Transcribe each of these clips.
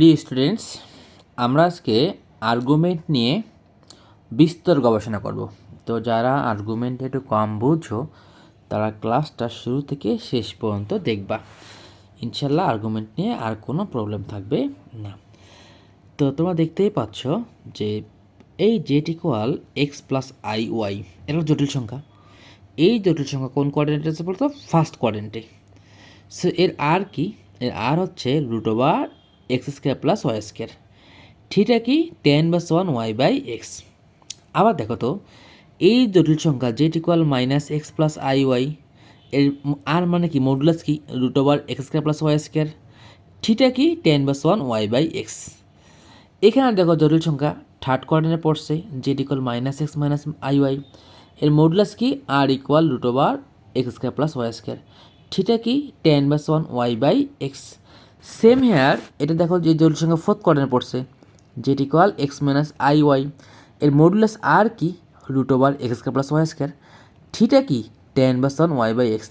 প্রিয় স্টুডেন্টস, আমরা আজকে আর্গুমেন্ট নিয়ে বিস্তর গবেষণা করব। তো যারা আর্গুমেন্ট একটু কম বুঝো তারা ক্লাসটা শুরু থেকে শেষ পর্যন্ত দেখবা। ইনশাল্লাহ আর্গুমেন্ট নিয়ে আর কোনো প্রবলেম থাকবে না। তো তোমরা দেখতেই পাচ্ছ যে এই z equal x plus i y এটা জটিল সংখ্যা। এই জটিল সংখ্যা কোন কোয়ার্ডিনেটে আছে বলতো? ফার্স্ট কোয়ার্ডিনেটে। সো এর আর কি? এর আর হচ্ছে root over x square plus y square. Theta কি? tan/1 y by x. আবার দেখো তো, এই জটিল সংখ্যা z equal minus x plus i y এর আর মানে কি? মডুলাস কি? Root over x square plus y square. Theta কি? tan/1 y by x. এখানে দেখো জটিল সংখ্যা থার্ড কোয়ার্ডিনেটে পড়ছে, z equal minus x minus i y এর মডুলাস কি? আর equal root over x square plus y square. Theta কি? tan/1 y by x. Same here এটা দেখো যে জটিল সংখ্যা ফোর্থ কোয়ার্ডিনেটে পড়ছে, z equal x minus i y এর মডুলাস আর কি? Root over x square plus y square. Theta কি? tan/1 y by x.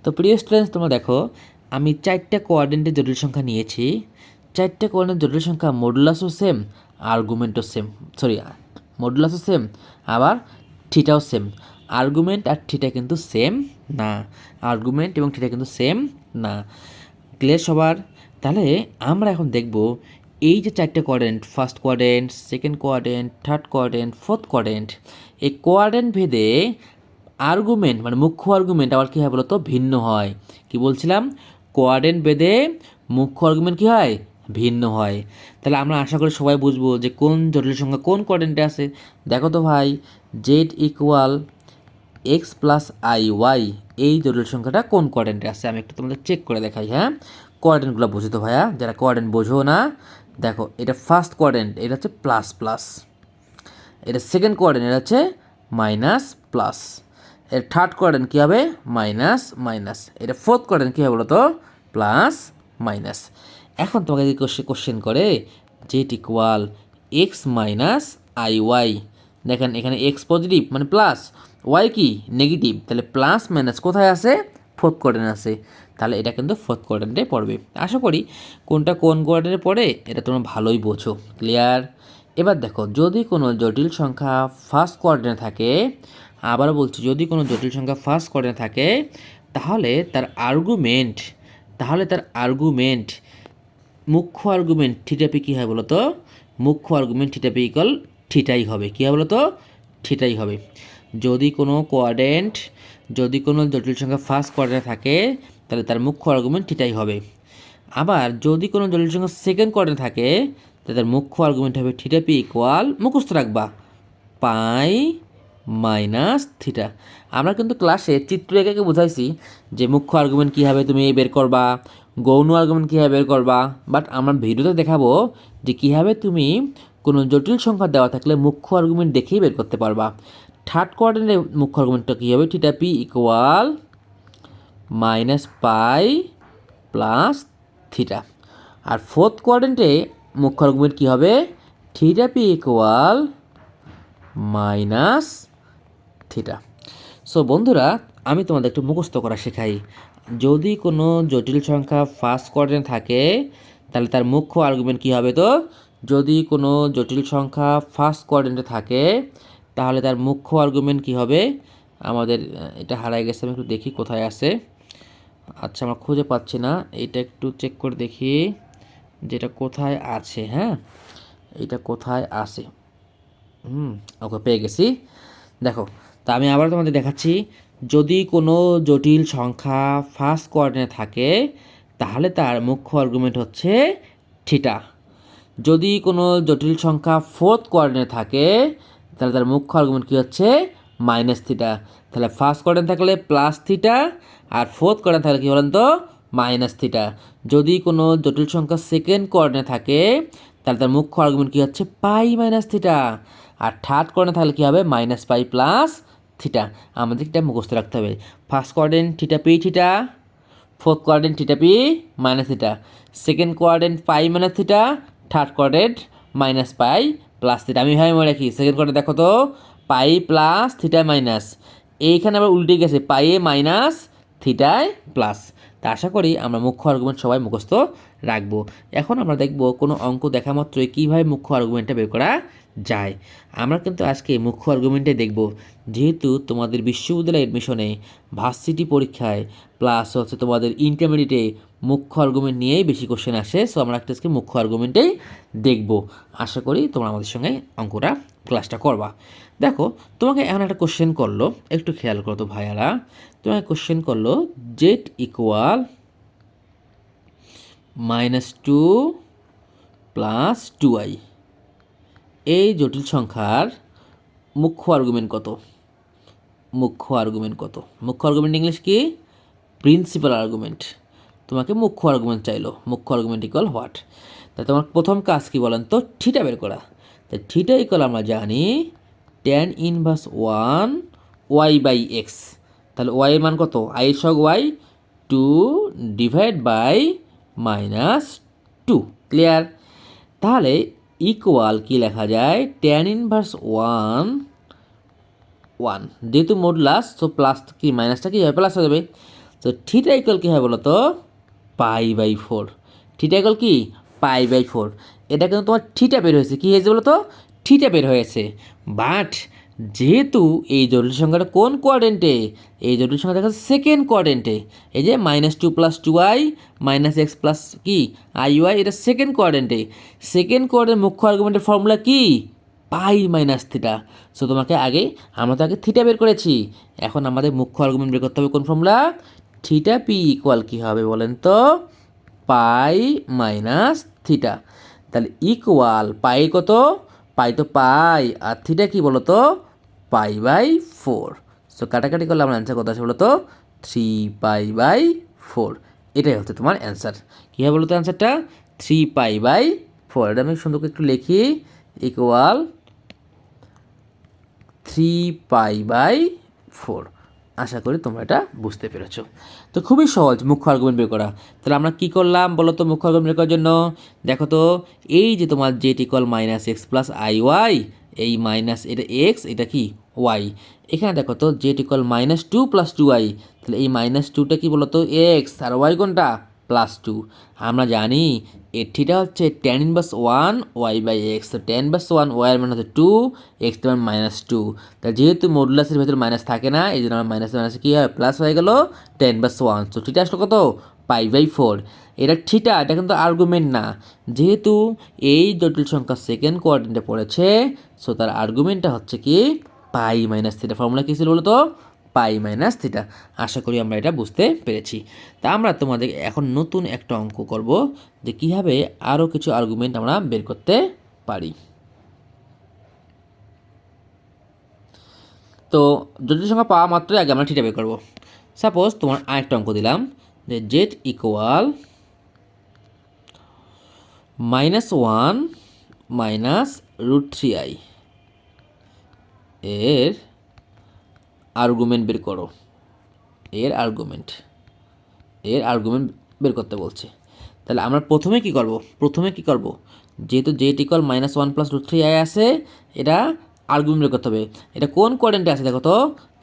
তো প্রিয় স্টুডেন্টস, তোমরা দেখো আমি চারটা কোয়ার্ডিনেটের জটিল সংখ্যা নিয়েছি। চারটে কোয়ার্ডিনেট জটিল সংখ্যা মডুলাসও সেম, আর্গুমেন্টও সেম, মডুলাসও সেম, আবার থিটাও সেম। আর্গুমেন্ট আর থিটা কিন্তু সেম না, আর্গুমেন্ট এবং থিটা কিন্তু সেম না। ক্লিয়ার সবার? তাহলে আমরা এখন দেখব এই যে চারটে quadrant, first quadrant, second quadrant, third quadrant, fourth quadrant, এই কোয়াড্রেন্ট ভেদে আর্গুমেন্ট মানে মুখ্য আর্গুমেন্ট আবার কী হয় বলতো? ভিন্ন হয়। কি বলছিলাম? কোয়াড্রেন্ট ভেদে মুখ্য আর্গুমেন্ট কী হয়? ভিন্ন হয়। তাহলে আমরা আশা করি সবাই বুঝবো যে কোন জটিল সংখ্যা কোন কোয়াড্রেন্টে আছে। দেখো তো ভাই, z equal x plus i y এই জটিল সংখ্যাটা কোন কোয়াড্রেন্টে আছে আমি একটু তোমাদের চেক করে দেখাই। হ্যাঁ, কোয়াড্রেন্টগুলো বুঝো তো ভাইয়া, যারা কোয়াড্রেন্ট বোঝো না। দেখো, এটা ফার্স্ট কোয়াড্রেন্ট, এটা হচ্ছে প্লাস প্লাস। এটা সেকেন্ড কোয়াড্রেন্ট, এটা হচ্ছে মাইনাস প্লাস। এর থার্ড কোয়াড্রেন্ট কী হবে? Minus minus. এটা ফোর্থ কোয়াড্রেন্ট কী হবে বলো তো? Plus minus. এখন তোমাকে যদি কোশ্চেন করে z equal x minus i y, দেখেন এখানে এক্স পজিটিভ মানে প্লাস, ওয়াই কি? নেগেটিভ। তাহলে প্লাস মাইনাস কোথায় আছে? ফোর্থ কোয়াড্রেন্ট আছে। তাহলে এটা কিন্তু ফোর্থ কোয়াড্রেন্টে পড়বে। আশা করি কোনটা কোন কোয়াড্রেন্টে পড়ে এটা তোমরা ভালোই বোঝো। ক্লিয়ার? এবার দেখো, যদি কোনো জটিল সংখ্যা ফার্স্ট কোয়াড্রেন্টে থাকে, আবার বলছি যদি কোনো জটিল সংখ্যা ফার্স্ট কোয়াড্রেন্টে থাকে, তাহলে তার আর্গুমেন্ট মুখ্য আর্গুমেন্ট থিটাপি কী হয় বলো তো? মুখ্য আর্গুমেন্ট থিটাপি ইকুয়াল থিটাই হবে। কী হবে বলো তো? থিটাই হবে। যদি কোনো জটিল সংখ্যা ফার্স্ট কোয়াড্রেন্টে থাকে, তাহলে তার মুখ্য আর্গুমেন্ট থিটাই হবে। আবার যদি কোনো জটিল সংখ্যা সেকেন্ড কোয়াড্রেন্টে থাকে, তাহলে তার মুখ্য আর্গুমেন্ট হবে থিটাপি ইকুয়াল, মুখস্থ রাখবা, পাই মাইনাস থিটা। আমরা কিন্তু ক্লাসে চিত্র এঁকে বোঝাইছি যে মুখ্য আর্গুমেন্ট কীভাবে তুমি বের করবা, গৌণ আর্গুমেন্ট কীভাবে বের করবা। বাট আমরা ভিডিওতে দেখাবো যে কীভাবে তুমি কোনো জটিল সংখ্যা দেওয়া থাকলে মুখ্য আর্গুমেন্ট দেখেই বের করতে পারবা। থার্ড কোয়াড্রেন্টের মুখ্য আর্গুমেন্টটা কী হবে? Theta p equal minus pi plus theta. আর ফোর্থ কোয়াড্রেন্টে মুখ্য আর্গুমেন্ট কী হবে? Theta p equal minus theta. So বন্ধুরা, আমি তোমাদের একটু মুখস্থ করা শেখাই। যদি কোনো জটিল সংখ্যা ফার্স্ট কোয়াড্রেন্টে থাকে, তাহলে তার মুখ্য আর্গুমেন্ট কী হবে? তো যদি কোনো জটিল সংখ্যা ফার্স্ট কোয়াড্রেন্টে থাকে, তাহলে তার মুখ্য আর্গুমেন্ট কী হবে? আমাদের এটা হারাই গেছে, আমি একটু দেখি কোথায় আছে। আচ্ছা, আমরা খুঁজে পাচ্ছি না, এটা একটু চেক করে দেখি যেটা কোথায় আছে। হ্যাঁ, এটা কোথায় আছে? ওকে, পেয়ে গেছি। দেখো, তা আমি আবার তোমাদের দেখাচ্ছি। যদি কোনো জটিল সংখ্যা ফার্স্ট কোয়াড্রেন্টে থাকে, তাহলে তার মুখ্য আর্গুমেন্ট হচ্ছে থিটা। যদি কোনো জটিল সংখ্যা ফোর্থ কোয়াড্রেন্টে থাকে, তাহলে তার মুখ্য আর্গুমেন্ট কী হচ্ছে? Minus theta. তাহলে ফার্স্ট কোয়াড্রেন্ট থাকলে প্লাস থিটা, আর ফোর্থ কোয়াড্রেন্ট থাকলে কী বলেন তো? Minus theta. যদি কোনো জটিল সংখ্যা সেকেন্ড কোয়াড্রেন্টে থাকে, তাহলে তার মুখ্য আর্গুমেন্ট কী হচ্ছে? Pi minus theta. আর থার্ড কোয়াড্রেন্ট থাকলে কী হবে? Minus pi plus theta. আমাদের এটা মুখস্থ রাখতে হবে। First quadrant theta p theta, fourth quadrant theta p minus theta, second quadrant pi minus theta, third quadrant minus pi plus theta. আমি ভাই মনে রাখি, সেকেন্ড কোয়াড্রেন্ট দেখো তো পাই প্লাস থিটা মাইনাস, এইখানে আবার উল্টে গেছে, পাইয়ে মাইনাস থিটায় প্লাস। তা আশা করি আমরা মুখ্য আর্গুমেন্ট সবাই মুখস্থ রাখবো। এখন আমরা দেখব কোনো অঙ্ক দেখা মাত্রই কীভাবে মুখ্য আর্গুমেন্টটা বের করা যায়। আমরা কিন্তু আজকে মুখ্য আর্গুমেন্টে দেখব, যেহেতু তোমাদের বিশ্ববিদ্যালয় এডমিশনে, ভার্সিটি পরীক্ষায় প্লাস হচ্ছে তোমাদের ইন্টারমিডিয়েটে মুখ্য আর্গুমেন্ট নিয়েই বেশি কোশ্চেন আসে। সো আমরা একটা আজকে মুখ্য আর্গুমেন্টেই দেখব। আশা করি তোমরা আমাদের সঙ্গে অঙ্কটা ক্লাসটা করবা। দেখো, তোমাকে এমন একটা কোশ্চেন করলো, একটু খেয়াল করো তো ভাইয়ারা। তোমাকে কোশ্চেন করলো জেড ইকুয়াল -2 প্লাস 2i, এই জটিল সংখ্যার মুখ্য আর্গুমেন্ট কত? মুখ্য আর্গুমেন্ট কত? মুখ্য আর্গুমেন্ট ইংলিশ কি? Principal argument. তোমাকে মুখ্য আর্গুমেন্ট চাইলো, মুখ্য আর্গুমেন্ট ইকুয়াল হোয়াট? তাই তোমার প্রথম কাজ কি বলেন তো? থিটা বের করা। তাই থিটা ইকুয়াল আমরা জানি tan ইনভার্স 1 y/x। তাহলে y এর মান কত? i সহগ y 2 ডিভাইড বাই -2। ক্লিয়ার? তাহলে ইকুয়াল কি লেখা যায়? tan ইনভার্স 1 যেহেতু মডুলাস, তো প্লাস কি মাইনাসটা কি হবে? প্লাস হয়ে যাবে। তো থিটা ইকুয়াল কী হয় বলো তো? π/4। থিটা ইকুয়াল কি? π/4। এটা কিন্তু তোমার থিটা বের হয়েছে। কী হয়েছে বলো তো? থিটা বের হয়েছে। বাট যেহেতু এই জটিল সংখ্যাটা কোন কোয়াড্রেন্টে? এই জটিল সংখ্যা দেখা যাচ্ছে সেকেন্ড কোয়াড্রেন্টে। এই যে -2 + 2i -x প্লাস কি iy, এটা সেকেন্ড কোয়াড্রেন্টে। সেকেন্ড কোয়াড্রেন্ট মুখ্য আর্গুমেন্টের ফর্মুলা কি? π-θ। সো তোমাকে আমরা তো আগে থিটা বের করেছি, এখন আমাদের মুখ্য আর্গুমেন্ট বের করতে হবে কোন ফর্মুলা? থিটা পি ইকুয়াল কী হবে বলেন তো? π-θ। তাহলে ইকুয়াল পাই কত? পাই তো পাই, আর থিটা কি বলো তো? π/4। সো কাটাকাটি করলে আমার অ্যান্সার কত আছে বলো তো? 3π/4। এটাই হচ্ছে তোমার অ্যান্সার। কী হবে বলো তো অ্যান্সারটা? 3π/4। এটা আমি সুন্দর করে একটু লিখি, ইকুয়াল 3π/4। আশা করি তোমরা এটা বুঝতে পেরেছ। তো খুবই সহজ মুখ্য আর্গুমেন্ট বের করা। তাহলে আমরা কী করলাম বলো তো মুখ্য আর্গুমেন্ট বের করার জন্য? দেখো তো, এই যে তোমার Z equal -x plus iy, এই মাইনাস এটা x, এটা কি y। এখানে দেখো তো জেড ইকুয়াল -2 + 2i, তাহলে এই -2টা কি বলো তো? x, আর y কোনটা? +2। আমরা জানি এর থিটা হচ্ছে tan ইনভার্স 1 y/x। তো tan ইনভার্স 1 y এর মান হচ্ছে 2, x এর মান -2। তাই যেহেতু মডুলাসের ভেতরে মাইনাস থাকে না, এই জন্য আমার মাইনাসে কী হয়? প্লাস হয়ে গেল tan ইনভার্স 1। তো থিটা আসলো কত? π/4। এটা থিটা, এটা কিন্তু আর্গুমেন্ট না। যেহেতু এই জটিল সংখ্যা সেকেন্ড কোয়াড্রেন্টে পড়েছে, সো তার আর্গুমেন্টটা হচ্ছে কি? π-θ। ফর্মুলা কী ছিল বলো তো? π-θ। আশা করি আমরা এটা বুঝতে পেরেছি। তা আমরা তোমাদের এখন নতুন একটা অঙ্ক করব, যে কীভাবে আরও কিছু আর্গুমেন্ট আমরা বের করতে পারি। তো জটিল সংখ্যা পাওয়া মাত্রই আগে আমরা থিটা বের করবো। সাপোজ তোমার আরেকটা অঙ্ক দিলাম, যে জেড ইকুয়াল -1 -√3i, এর আর্গুমেন্ট বের করো। এর আর্গুমেন্ট বের করতে বলছে। তাহলে আমরা প্রথমে কি করব? যেহেতু জেড ইকুয়াল -1 + √3i আছে, এটা আর্গুমেন্ট বের করতে হবে। এটা কোন কোয়াড্রেন্টে আছে দেখো তো?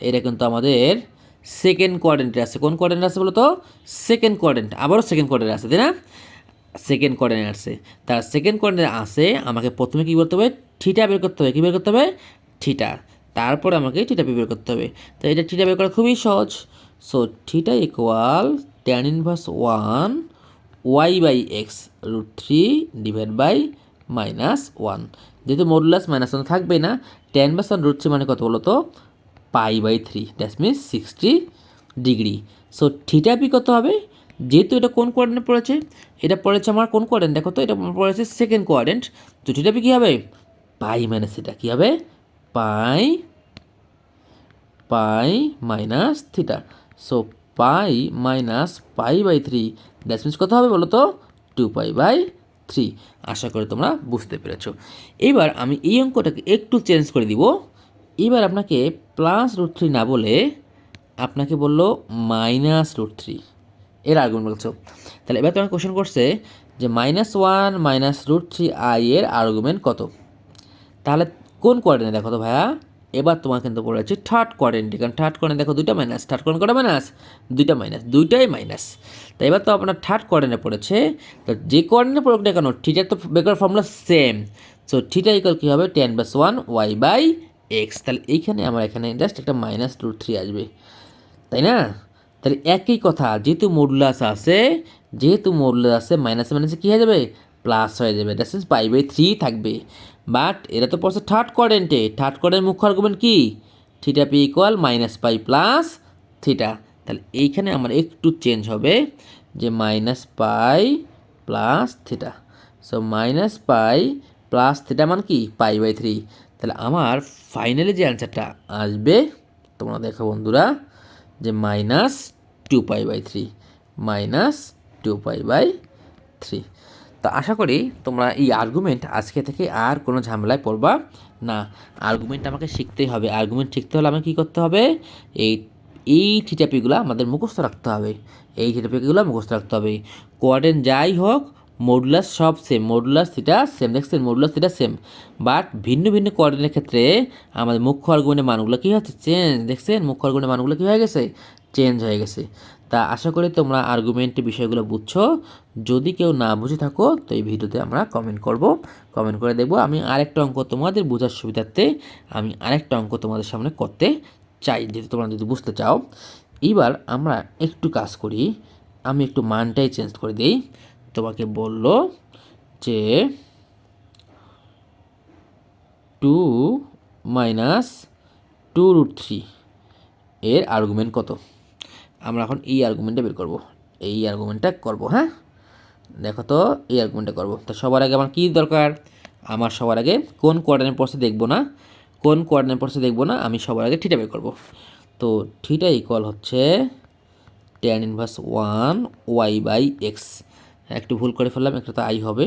এটা কিন্তু আমাদের সেকেন্ড কোয়াড্রেন্টে আছে। কোন কোয়াড্রেন্টে আছে বলো তো? Second quadrant. আবারও সেকেন্ড কোয়াড্রেন্টে আছে, তাই না? সেকেন্ড কোয়াড্রেন্টে আছে। তার সেকেন্ড কোয়াড্রেন্টে আছে, আমাকে প্রথমে কী করতে হবে? থিটা বের করতে হবে। কী বের করতে হবে? থিটা। তারপরে আমাকে থিটা পি বের করতে হবে। তো এটা থিটা বের করা খুবই সহজ। So theta equal tan inverse 1 y/x √3 divide by -1। যেহেতু মডুলাস -1 থাকবে না, tan ইনভার্স 1 √3 মানে কত বলো তো? π/3, that means 60 degree. So theta p কত হবে? যেহেতু এটা কোন কোয়াড্রেন্টে পড়েছে? এটা পড়েছে আমার কোন কোয়াড্রেন্ট দেখো তো? এটা পড়েছে সেকেন্ড কোয়াড্রেন্ট। তো থিটা পি কী হবে? π-θ। কী হবে? π-θ। সো π-π/3, দ্যাট মিনস কত হবে বলো তো? 2π/3। আশা করি তোমরা বুঝতে পেরেছো। এবার আমি এই অঙ্কটাকে একটু চেঞ্জ করে দিব। এবার আপনাকে +√3 না বলে আপনাকে বললো -√3, এর আর্গুমেন্ট বলছো। তাহলে এবার তোমার কোশ্চেন করছে যে -1 -√3i এর আর্গুমেন্ট কত? তাহলে কোন কোয়াড্রেন্টে দেখো তো ভাইয়া? এবার তোমার কিন্তু বলেছে থার্ড কোয়াড্রেন্টে, কারণ থার্ড কোয়াড্রেন্ট দেখো দুইটা মাইনাস, থার্ড কোয়াড্রেন্ট কটা মাইনাস, দুইটা মাইনাস, দুইটাই মাইনাস। তো এবার তো আপনার থার্ড কোয়াড্রেন্টে পড়েছে, তো যে কোয়াড্রেন্টে পড়ুক না কেন থিটার তো বেকার formula same. So theta equal কী হবে, tan+1 y/x। তাহলে এইখানে আমার এখানে জাস্ট একটা -√3 আসবে, তাই না? তাহলে একই কথা, যেহেতু মডুলাস আছে মাইনাসে মাইনাসে কী হয়ে যাবে, প্লাস হয়ে যাবে, দ্যাট মিনস π/3 থাকবে। বাট এরা তো পড়ছে থার্ড কোয়াড্রেন্টে, থার্ড কোয়াড্রেন্ট মুখ্য আর্গুমেন্ট কি, theta p equal -π plus theta. তাহলে এইখানে আমার একটু চেঞ্জ হবে, যে -π plus theta. So -π plus theta মানে কি, π/3। তাহলে আমার ফাইনালি যে অ্যান্সারটা আসবে, তোমরা দেখো বন্ধুরা, যে -2π/3, -2π/3। তো আশা করি তোমরা এই আর্গুমেন্ট আজকে থেকে আর কোনো ঝামেলায় পড়বা না। আর্গুমেন্ট আমাকে শিখতেই হবে, আর্গুমেন্ট শিখতে হলে আমাকে কী করতে হবে, এই এই থিটাপিগুলো আমাদের মুখস্থ রাখতে হবে, এই থিটাপিগুলো মুখস্থ রাখতে হবে। কোয়াড্রেন্ট যাই হোক, মডুলাস সব সেম, মডুলাস থিটা সেম, দেখছেন মডুলাস থিটা সেম, বাট ভিন্ন ভিন্ন কোয়াড্রেন্টের ক্ষেত্রে আমাদের মুখ্য আর্গুমেন্টের মানগুলো কী হচ্ছে, চেঞ্জ, দেখছেন মুখ্য আর্গুমেন্টের মানগুলো কী হয়ে গেছে, চেঞ্জ হয়ে গেছে। তা আশা করি তোমরা আর্গুমেন্টের বিষয়গুলো বুঝছো। যদি কেউ না বুঝে থাকো তো এই ভিডিওতে আমরা কমেন্ট করব, কমেন্ট করে দেখবো। আমি আরেকটা অঙ্ক তোমাদের বোঝার সুবিধার্থে আমি আরেকটা অঙ্ক তোমাদের সামনে করতে চাই, যেহেতু তোমরা যদি বুঝতে চাও। এবার আমরা একটু কাজ করি, আমি একটু মানটাই চেঞ্জ করে দিই। তোমাকে বলল যে 2 - 2√3 এর আর্গুমেন্ট কত। আমরা এখন এই আর্গুমেন্টটা বের করব, এই আর্গুমেন্টটা করব। হ্যাঁ, দেখো তো এই আর্গুমেন্টটা করব। তো সবার আগে আমার কী দরকার, আমার সবার আগে কোন কোয়াড্রেন্ট পড়ছে দেখবো না, কোন কোয়াড্রেন্ট পড়ছে দেখবো না, আমি সবার আগে থিটা বের করব। তো থিটা ইকুয়াল হচ্ছে tan−1 y/x। একটু ভুল করে ফেললাম, একটা তো আই হবে,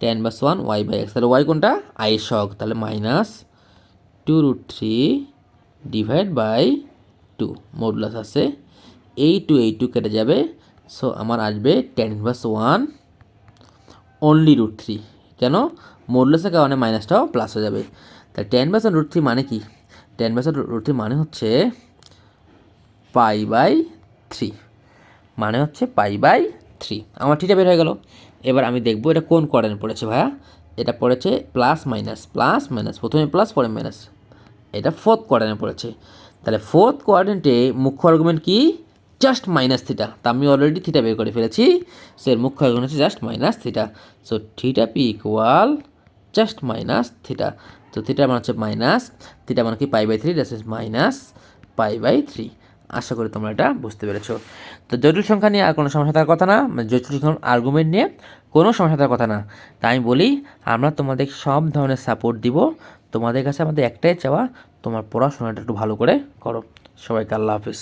tan−1 y/x। তাহলে ওয়াই কোনটা, আই এর সহগ, তাহলে -2√3/2 মডুলাস আছে, এই টু কেটে যাবে। সো আমার আসবে tan−1 অনলি √3। কেন, মডুলাসের কারণে মাইনাসটাও প্লাস হয়ে যাবে। তাহলে tan/√3 মানে কি, tan/√3 মানে হচ্ছে π/3, মানে হচ্ছে π/3। আমার থিটা বের হয়ে গেল। এবার আমি দেখবো এটা কোন কোয়াড্রেন্ট পড়েছে ভাইয়া, এটা পড়েছে প্লাস মাইনাস, প্রথমে প্লাস পরে মাইনাস, এটা ফোর্থ কোয়াড্রেন্টে পড়েছে। তাহলে ফোর্থ কোয়াড্রেন্টে মুখ্য আর্গুমেন্ট কি, জাস্ট -থিটা। তা আমি অলরেডি থিটা বের করে ফেলেছি, সো এর মুখ্য আর্গুমেন্ট হচ্ছে just -theta. So theta p equal just -theta. তো থিটা মানে হচ্ছে মাইনাস, থিটা মানে কি π/3, দ্যাট ইজ -π/3। আশা করি তোমরা এটা বুঝতে পেরেছো। তো জটিল সংখ্যা নিয়ে আর কোনো সমস্যা থাকার কথা না, জটিল সংখ্যার আর্গুমেন্ট নিয়ে কোনো সমস্যা থাকার কথা না। তাই আমি বলি আমরা তোমাদের সব ধরনের সাপোর্ট দিব। তোমাদের কাছে আমাদের একটাই চাওয়া, তোমার পড়াশোনাটা একটু ভালো করে করো। সবাইকে আল্লাহ হাফিজ।